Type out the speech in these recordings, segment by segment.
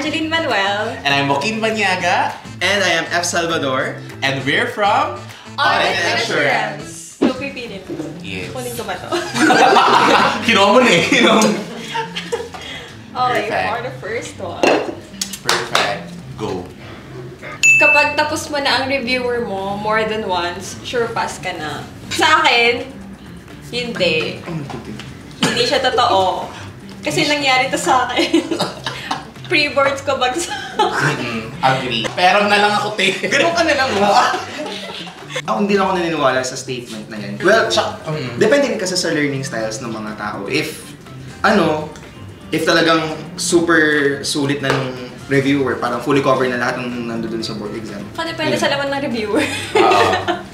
Angeline Manuel. And I'm Joaquin Banyaga. And I am F. Salvador. And we're from Audit and Assurance. So, pipilin mo. Yes. Kunin ko ba to? Kinuha mo na eh. Okay, Perfect. for the first one. Perfect. Go. Kapag tapos mo na ang reviewer mo more than once, sure pass ka na. Sa akin, hindi. Hindi siya totoo. Kasi nangyari to sa akin. Pre-boards ko bagsak. Agree. Pero na lang ako, te. Ganun ka na lang mo. Ako hindi na ako naniniwala sa statement na yan. Well, depende rin kasi sa learning styles ng mga tao. If talagang super sulit na nung reviewer, parang fully cover na lahat ng nandun sa board exam. Depende sa laman ng reviewer.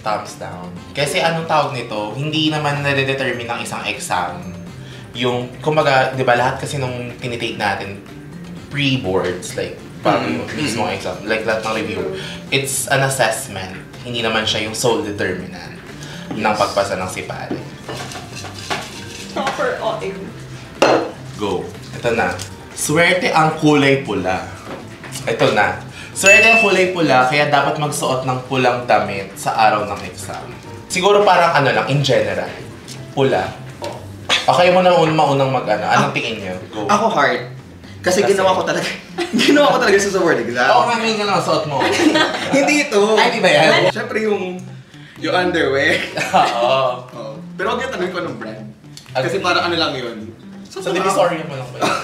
Thumbs down. Kasi anong tawag nito, hindi naman nade-determine ng isang exam. Yung, kumbaga, di ba lahat kasi nung tinitake natin, pre-boards, like, bago yung mismong exam, like lahat ng review, it's an assessment. Hindi naman siya yung sole determinant ng pagpasa ng SIPALE. Proper OM. Go. Ito na. Swerte ang kulay pula. Ito na. Swerte ang kulay pula, kaya dapat magsuot ng pulang damit sa araw ng exam. Siguro parang ano lang, in general. Pula. Okay mo na maunang mag-ano. Anong tingin niyo? Go. Ako hard. Kasi ginawa ko talaga sa board exam. Oo, ngayon nga lang suot mo. Hindi ito. Ay, di ba yan? Siyempre yung underwear. Oo. Oh. Pero huwag yung tanong ko ng brand. Kasi parang ano lang yun. So, divisoria mo lang ba yun?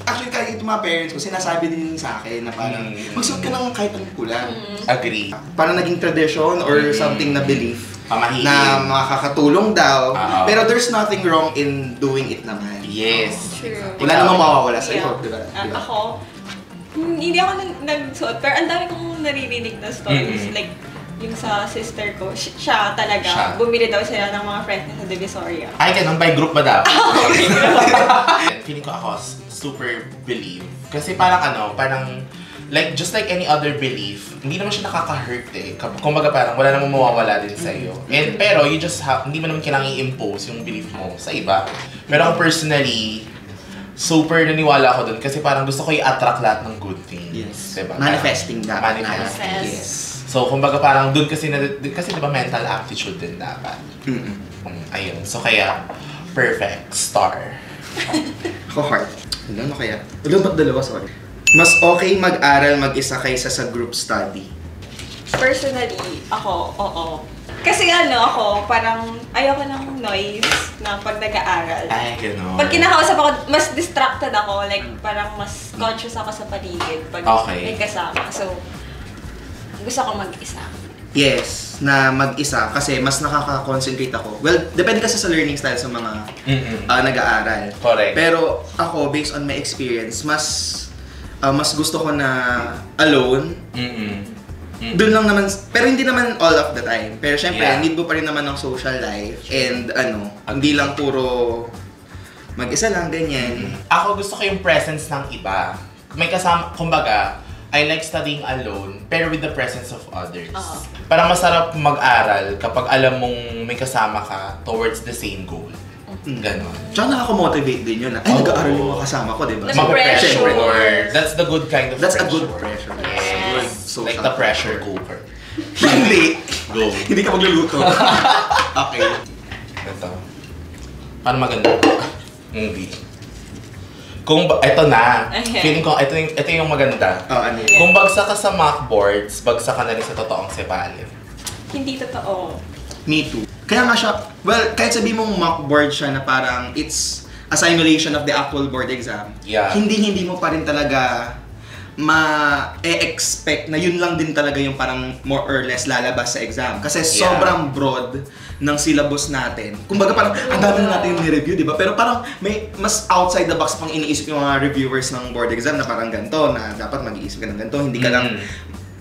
Actually, kahit yung mga parents ko, sinasabi din sa akin na parang magsuot ka ng kahit anong pula. Agree. Parang naging tradition or something na belief Pamahiin. na makakatulong daw. Oo. Pero there's nothing wrong in doing it naman. Yes. True. Wala namang mawawala sa iyo, Yeah. di ba? Ako, hindi ako nagsuot, pero ang dami kong naririnig na stories. Like, yung sa sister ko, siya talaga, Siya. bumili daw sila ng mga friends niya sa Divisoria. Ay, ganun. By group ba dapat? Feeling ko ako super believe. Kasi parang like, just like any other belief, hindi naman siya nakaka-hurt eh. Kumbaga parang wala namang mawawala din sa'yo. And, pero you just have, hindi mo naman kailangan i-impose yung belief mo sa iba. Pero ako personally, super naniwala ako dun kasi parang gusto ko i-attract lahat ng good things. Yes. Diba? Manifesting dapat. Manifesting. Yes. So, kumbaga parang dun kasi diba mental aptitude din dapat. Ayun. So, kaya, perfect. Star. Ako heart. Ano kaya? Ba't dalawa? Sorry. Mas okay mag-aral mag-isa kaysa sa group study. Personally, ako, oo. Kasi ako, parang ayoko ng noise na pag nag-aaral. Ay, gano'n. Pag kinakausap ako, mas distracted ako. Like, parang mas conscious ako sa paligid pag may kasama. So, gusto ko mag-isa. Yes, na mag-isa kasi mas nakaka-concentrate ako. Well, depende kasi sa learning style sa mga nag-aaral. Correct. Pero ako, based on my experience, mas gusto ko na alone. Doon lang naman, pero hindi naman all of the time. Pero syempre, need mo pa rin naman ng social life. And hindi lang puro mag-isa lang, ganyan. Ako gusto ko yung presence ng iba. May kasama, kumbaga, I like studying alone, pero with the presence of others. Parang masarap mag-aral kapag alam mong may kasama ka towards the same goal. Ganon. Tsaka nakaka-motivate din yun. Ay, nag-aaral yung mga kasama ko, diba? Pressure. That's the good kind of That's pressure. a good pressure. Yes. Social Like the pressure cooker. Hindi. Go. Hindi ka magluluto. Okay. Ito. Paano maganda? Hindi. Ito na. Feeling ko, ito yung maganda. Ano yun? Kung bagsak ka sa mock boards, bagsak ka na rin sa totoong SIPALE. Hindi totoo. Me too. Kaya nga siya, well, kahit sabi mong mock board siya na parang it's a simulation of the actual board exam, hindi mo pa rin talaga ma-expect na yun lang din talaga yung parang more or less lalabas sa exam. Kasi sobrang broad ng syllabus natin. Kumbaga parang ang dami na natin yung ni-review, di ba? Pero parang may mas outside the box pang iniisip yung mga reviewers ng board exam na parang ganito, na dapat mag-iisip ka ng ganito, hindi ka lang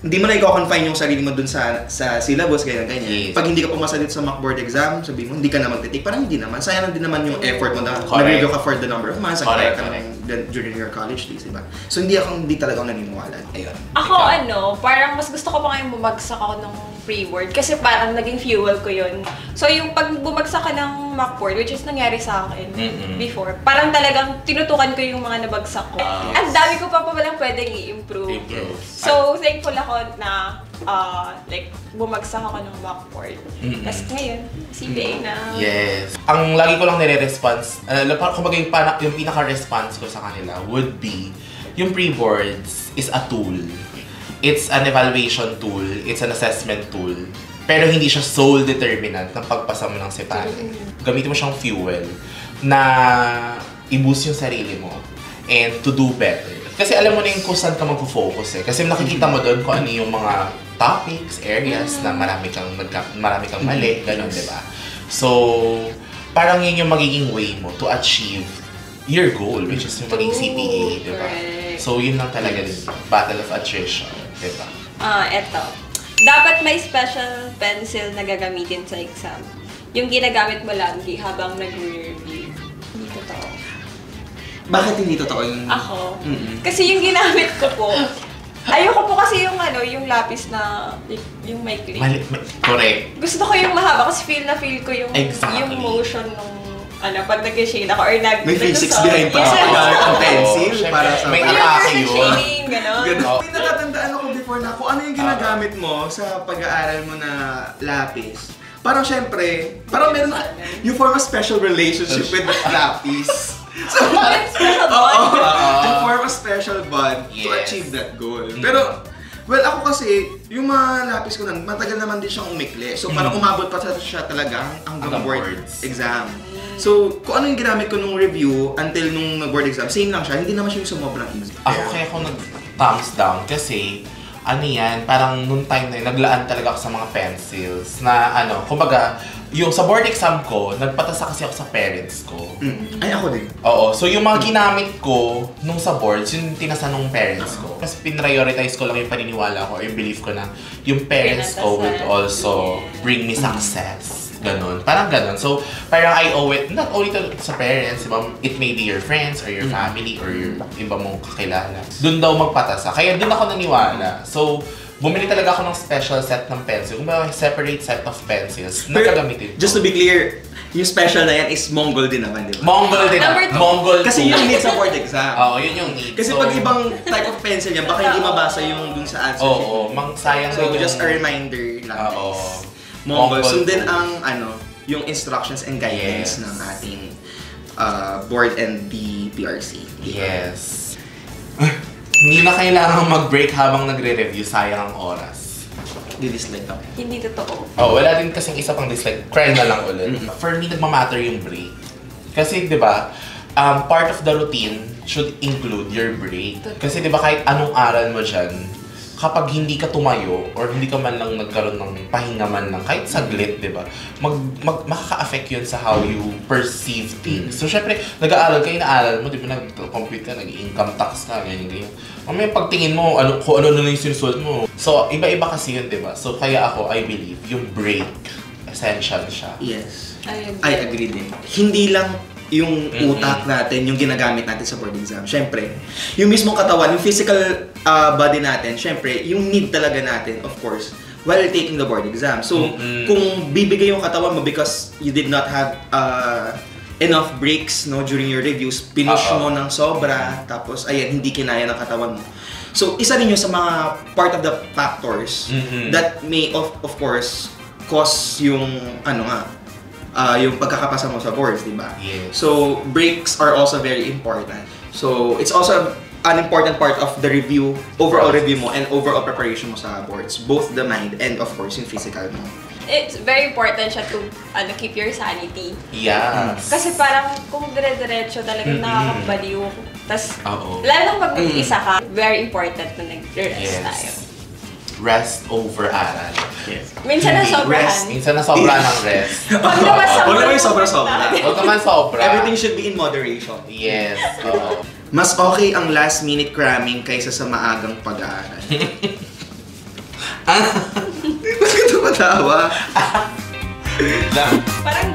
hindi mo na i-confine yung sarili mo dun sa syllabus, ganyan. Yes. Pag hindi ka pumasa dito sa mock board exam, sabi mo, hindi ka na magtitake. Parang hindi naman. Sayang din naman yung effort mo na nag-review ka for the number of months, nag-review ka during your college days, diba? So hindi talaga ako naniniwala. Ayun. Ako parang mas gusto ko pa ngayon bumagsak ako ng pre-board kasi parang naging fuel ko yun. So yung pag bumagsak ka ng mock board, which is nangyari sa akin before. Parang talagang tinutukan ko yung mga nabagsak ko. Ang dami ko pa palang pwedeng i-improve. So, thankful ako na like, bumagsak ako ng mock board. Tapos ngayon, CBA na. Yes. Ang lagi ko lang nire-response, kumbaga yung pinaka-response ko sa kanila would be, yung pre-boards is a tool. It's an evaluation tool, it's an assessment tool. Pero hindi siya sole determinant ng pagpasa mo ng Sepale. Gamitin mo siyang fuel na i-boost yung sarili mo and to do better. Kasi alam mo na yung kung saan ka mag-focus eh. Kasi nakikita mo doon kung ano yung mga topics, areas na marami kang mali, gano'n, di ba? So, parang yun yung magiging way mo to achieve your goal, which is yung maging CPA, di ba? So, yun lang talaga din, battle of attrition, di ba? Eto. Dapat may special pencil na gagamitin sa exam. Yung ginagamit mo lagi habang nag-review. Hindi totoo. Bakit hindi totoo yung... Ako? Kasi yung ginamit ko po, ayoko po kasi yung yung lapis na, yung may clip. Correct. Gusto ko yung mahaba kasi feel ko yung, yung motion nung pag nag-shade ako or may physics behind pa ang pencil para sa... May atake yun. Shading, gano'n. May natatandaan ako before na kung ano yung ginagamit mo sa pag-aaral mo na lapis. Parang syempre, parang meron you form a special relationship with the lapis. So, special bond. You form a special bond to achieve that goal. Pero, well, ako kasi, yung mga lapis ko na, matagal naman din siyang umikli. So, parang umabot pa siya talaga hanggang board exam. So, kung ano yung ginamit ko nung review until nung board exam, same lang siya. Hindi naman siya yung sumobrang easy. Ako kaya ako nag-thumbs down kasi parang nung time na yun, naglaan talaga ako sa mga pencils na kumbaga, yung sa board exam ko, nagpatasa kasi ako sa parents ko. Ay, ako din. Oo. So, yung mga ginamit ko nung sa boards, yung tinasa nung parents ko. Kasi pinrioritize ko lang yung paniniwala ko or yung belief ko na yung parents ko would also bring me success. Ganon. Parang ganon. So, parang I owe it, not only to sa parents, diba? It may be your friends or your family or your iba mong kakilala. Doon daw magpatasa. Kaya doon ako naniwala. So, bumili talaga ako ng special set ng pencil. Kung ba, separate set of pencils na gagamitin. Just to be clear, yung special na yan is Mongol din naman, di ba? Mongol din naman. Mongol kasi yun need sa board exam. Oo, yun yung need. Kasi pag ibang type of pencil yan, baka hindi mabasa yung dun sa answer sheet. Oo, sayang. So, just a reminder lang. Oo. Mongol. Sundin ang yung instructions and guidance ng ating board and the PRC. Yes. Hindi na kailangan mag-break habang nagre-review, sayang ang oras. Di-dislike ako. Hindi totoo. Wala din kasing isa pang dislike. Cry na lang ulit. For me, nagmamatter yung break. Kasi, di ba, part of the routine should include your break. Kasi, di ba, kahit anong aral mo dyan, kapag hindi ka tumayo or hindi ka man lang nagkaroon ng pahinga man lang, kahit saglit, di ba, makaka-affect yun sa how you perceive things. So, syempre, nag-aaral ka, inaaral mo, di ba, nag-compute ka, nag-income tax ka, ganyan. Mamaya pagtingin mo, kung ano yung sinusulat mo. So, iba-iba kasi yun, di ba? So, kaya ako, I believe, yung break, essential siya. Yes. I agree din. Hindi lang yung utak natin, yung ginagamit natin sa board exam. Siyempre, yung mismong katawan, yung physical body natin, siyempre, yung need talaga natin, of course, while taking the board exam. So, kung bibigay yung katawan mo because you did not have enough breaks during your reviews, pinush mo ng sobra, tapos, ayan, hindi kinaya ng katawan mo. So, isa rin yun sa mga part of the factors that may, of course, cause yung, yung pagkakapasa mo sa boards, di ba? Yes. So, breaks are also very important. So, it's also an important part of the review, overall review mo and overall preparation mo sa boards. Both the mind and of course yung physical mo. It's very important siya to keep your sanity. Yes. Kasi parang kung dire-diretso talagang nakakabaliw. Tapos, lalo nang pag isa ka, very important na nag-rest tayo. Rest over aral. Yes. Minsan na sobrahan. Minsan na sobrahan ng rest. Huwag naman sobra-sobra. Huwag naman sobra. Everything should be in moderation. Yes. Mas okay ang last minute cramming kaysa sa maagang pag-aaral. Bakit ka tumatawa? Parang